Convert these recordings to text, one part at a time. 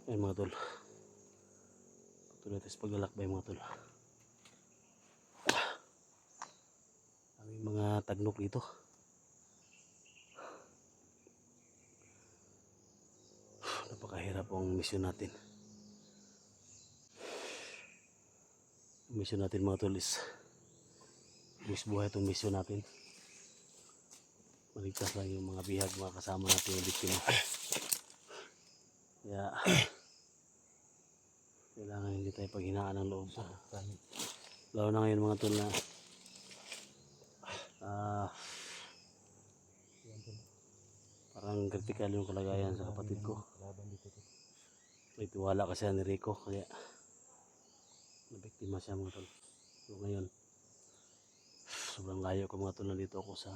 Ayun mga tol, patuloy tayo sa paglalakbay mga tol. May mga tagnok dito. Napakahirap ang misyon natin. Ang misyon natin mga tol is buhay itong misyon natin. Maligtas lang yung mga bihag, mga kasama natin yung biktima. Kaya kailangan hindi tayo paghinaan ng loob. Lalo na ngayon mga tol na parang kritikal yung kalagayan sa kapatid ko. May tiwala kasi ni Rico, kaya nabiktima siya mga tol. So ngayon sobrang layo ko mga tol, nandito ako sa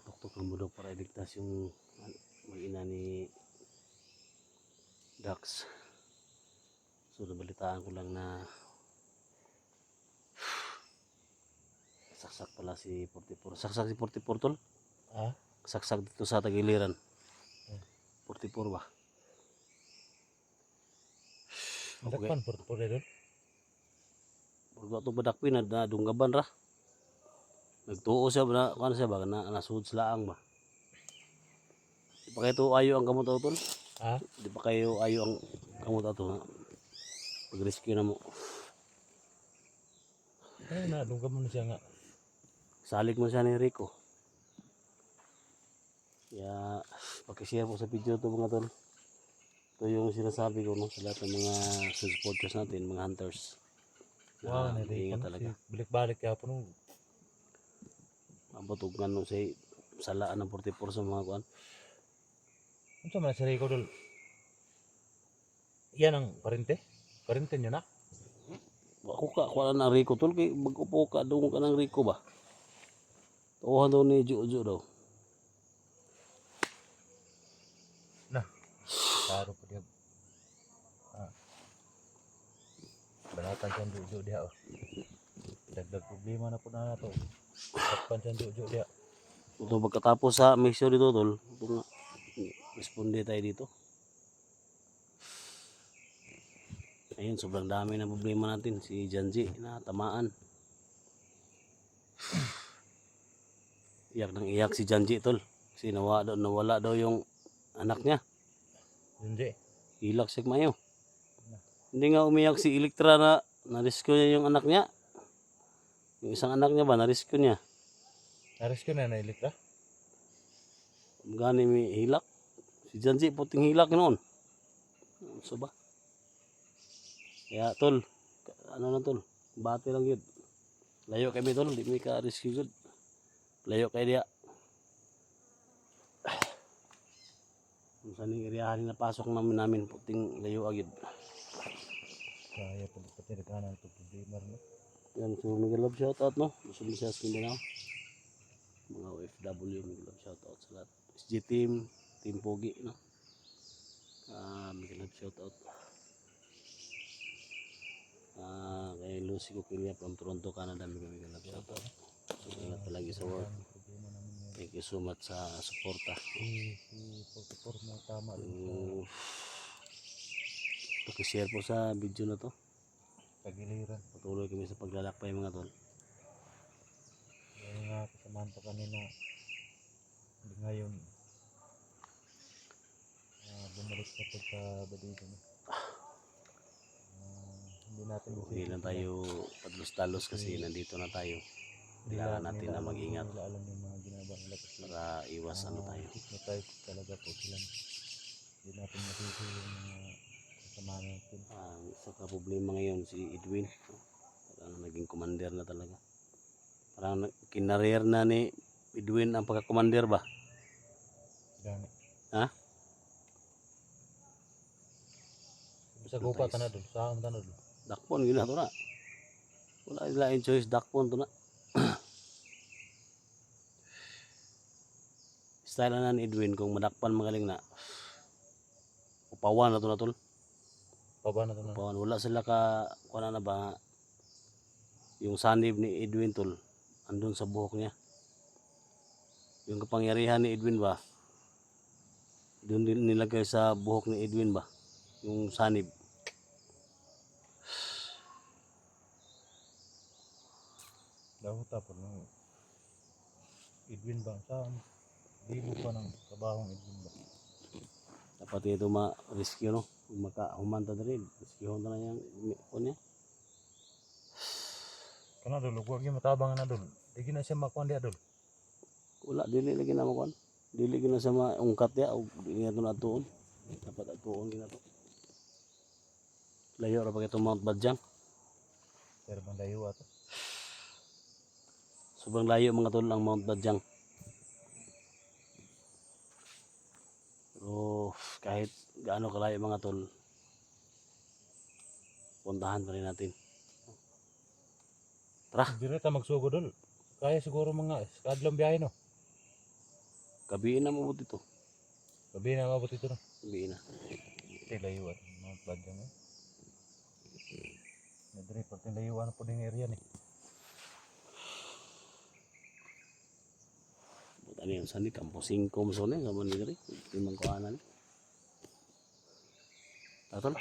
tuktok ng bundok para iligtas yung mag-ina ni Dax. So nabalitaan ko lang na saksak pala si 44. Saksak si 44 tol? Saksak dito sa Tagiliran. 44 ba? Dakpan 44 doon. Pag ito badakpin na dunggaban ra. Nagtuo siya na kano siya ba na nasud sa laang ba. Di pa kayo ayo ang kamot tol? Di pa kayo ayo ang kamot ato pag-rescue na mo. Ay na dunggaban siya nga. Salik mo siya ni Rico. Kaya paki-share po sa video to mga tol. Ito yung sinasabi ko no, sa lahat ng mga supporters natin, mga hunters. Wow, na Rico talaga. Balik-balik kaya po nung mabutog nga nung say salaan ng 44 sa mga kuan. ano sa man si Rico dol? Yan ang parente? Parente niya na? Ako ka, kuha na Rico tol, kay mag-upo ka doon ka ng Rico ba? Tuhan daw ni Jojo daw. Nah, taro po diya. Banatan siyang Jojo diya. Dagdag problema na po na ito. Takpan siyang Jojo diya. Ito pagkatapos sa mission dito tol, ito nga, responde tayo dito. Ayun, sobrang dami na problema natin. Si Janji na tamaan. Iyak nang iyak si Janji tol. Kasi nawala daw yung anak niya. Janji. Hilak siya mayo. Hindi nga umiyak si Elektra na na-rescue niya yung anak niya. Yung isang anak niya ba, na-rescue niya. Na-rescue na Elektra? Gani may hilak. Si Janji puting hilak noon. So ba? Kaya tol, ano na tol, bati lang yun. Layo kami tol, di may ka-rescue yun. Layo kayo diya. Kung saan yung iriyahan na pasok namin puting layo agad. Kaya pati nagkanan ito problema rin. Yan, so mega love shoutout no. Gusto mo siya sa Mindanao. Mga OFW, mega love shoutout sa lahat. SG team, team Pogi no. Mega love shoutout. Kay Lucy Coquilia from Toronto, Canada, mega love shoutout. So, ingat palagi sa work. Thank you so much sa suporta. Si 44 mo tama rin. Paki-share po sa video na to. Tagiliran. Patuloy kami sa paglalakbay mga tol. Yung nga kasamahan pa kanina. Hindi ngayon. Bumalik sa pagkabalido. Hindi natin Hindi lang tayo padlos-talos kasi nandito na tayo. Kailangan natin na mag-ingat alam yung mga ginagawa nila para iwas ano tayo. Hypnotize talaga po sila. Hindi natin masisi yung mga kasama natin. Isa ka problema ngayon si Edwin. Parang naging commander na talaga. Parang kinareer na ni Edwin ang pagka-commander ba? Gani. Ha? Sa gupa ka na doon. Saan ka na doon? Dakpon gina to na. Wala ilain choice, dakpon to na. Style na ni Edwin kung madakpan magaling na. Upawan na to na tol. Paba na to na. Upawan. Wala sila ka kuha na ba yung sanib ni Edwin tol. Andun sa buhok niya. Yung kapangyarihan ni Edwin ba? Doon din nilagay sa buhok ni Edwin ba? yung sanib. Dapat tapos no. Edwin ba? Sa libo pa ng kabahong Edwin ba? Dapat ito ma-rescue no. Kung humanta na rin, rescue na yung niya. Kana dul, huwag yung matabang na dul. Di na siya makuha diya dul. Wala, dili lagi na makuan. Dili gina sa maungkat ya, o dili na ito na tuon. Dapat atuon gina to. Layo ra pa itong Mount Badyang. Pero mandayo ato. Sobrang layo mga tol ang Mount Badyang. Pero kahit gaano kalayo mga tol, puntahan pa rin natin. Tara, Dire ta magsugo dul. Kaya siguro mga kadlong biyahe no. gabiin na mo dito. Gabi na mabot ito no. Gabiin na. Ito layo at mga badyang eh. Dire pag layuan po din area ni. Ano yung sani, kampo 5 mo sone, gaman ni gari. Timang kuhanan. Tatol.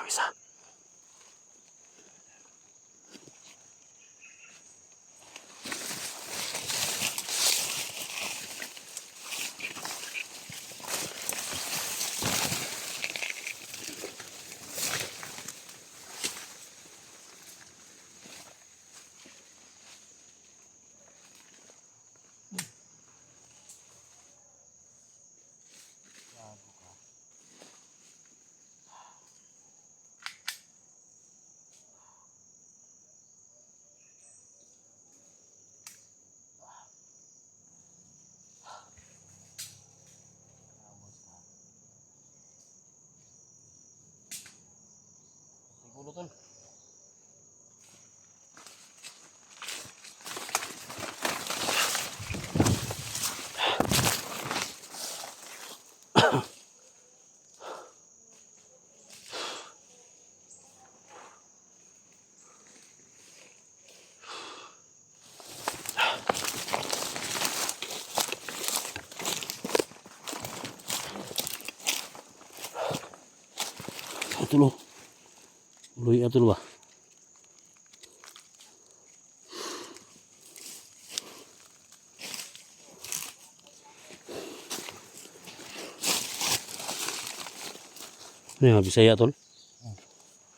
Isa. Siguro tol. Atulo. Luy atulo ba? Ano yung Bisaya tol?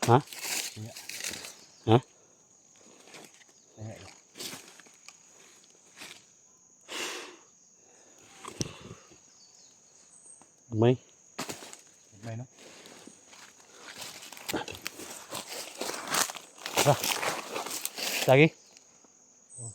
Ha? Kaya. Ha? Kaya yun. May? May no? Lagi? Oh.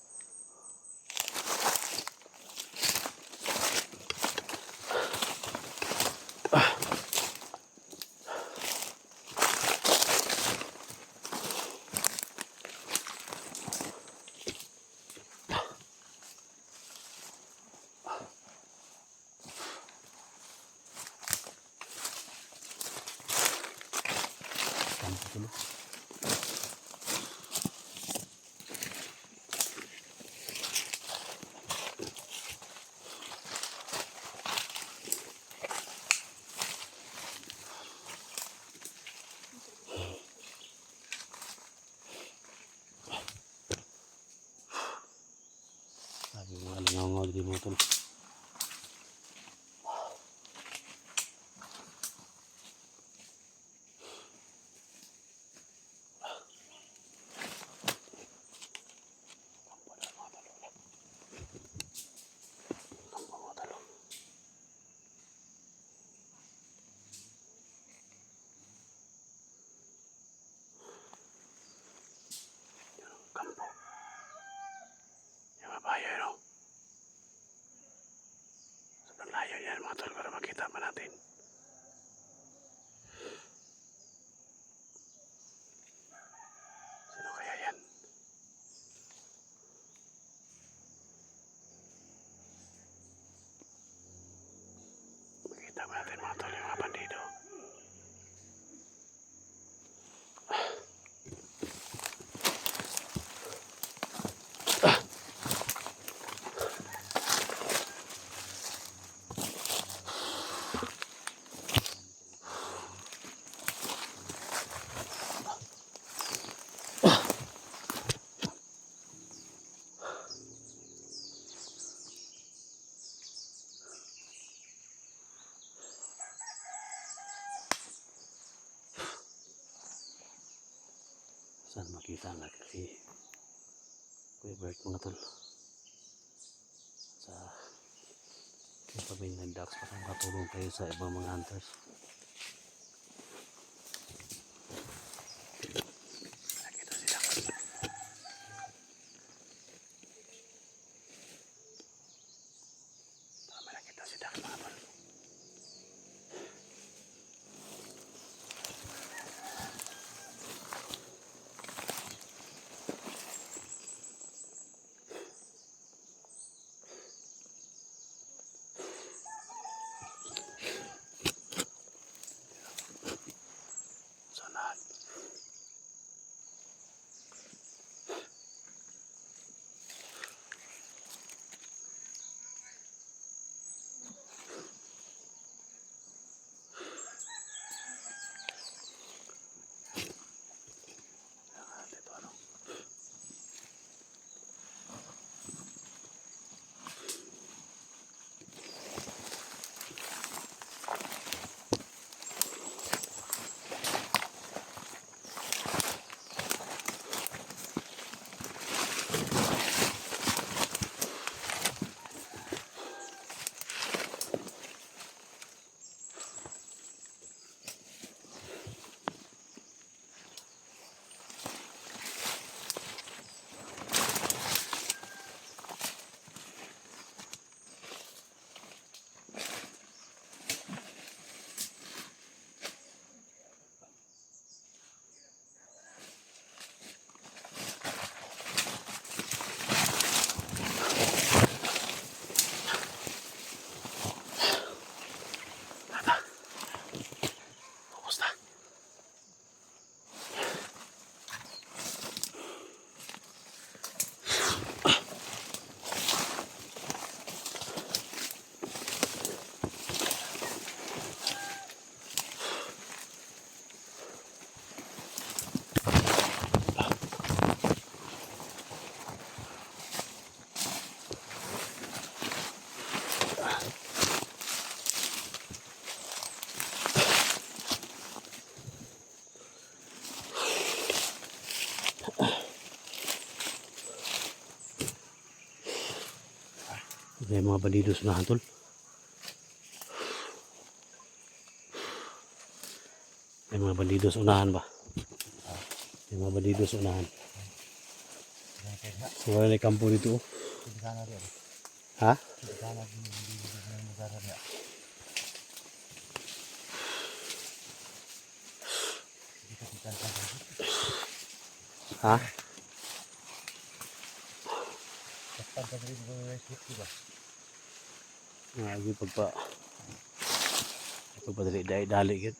Sabi mga langaw-ngaw di mo tol. Kampo. Yung mabayo no? Sobrang layo yan mga tol para makita pa natin. Sino kaya yan? Makita pa natin mga tol yung mga bandido. Saan makita natin si Kuya Bert mga tol? Sa Pabing Ducks para makatulong tayo sa ibang mga hunters. Nakita si Ducks. Para nakita si Ducks mga tol. May mga bandidos unahan tol. May mga bandidos unahan ba? May mga bandidos unahan. Yan kaya nga. So wala na kampo dito. Oh. Hindi sana rin. Ha? Hindi sana hindi ng lugar niya. Hindi ka titan sa Ha? Takpan ka rin mo yung sleep diba? Lagi pagpadali dali gid.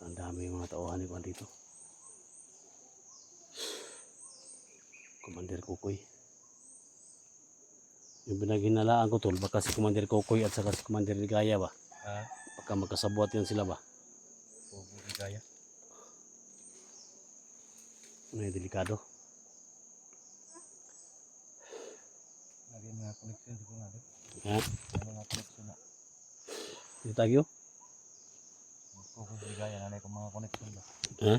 Ang dami yung mga tauhan ko dito. Commander Kukoy. Yung pinaginalaan ko tol, baka si Commander Kukoy at saka si Commander Ligaya ba? Ha? Baka magkasabuat yun sila ba? Pugo ni Gaya. Ano yung delikado? Lagi mga connection siguro natin. Ha? May mga connection na. Dito tagyo? Pugo ni Gaya. Nanay ko mga connection ba? Ha?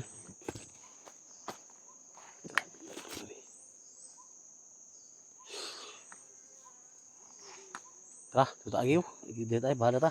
Tara, dito tagyo. Dito tayo, bahala ta.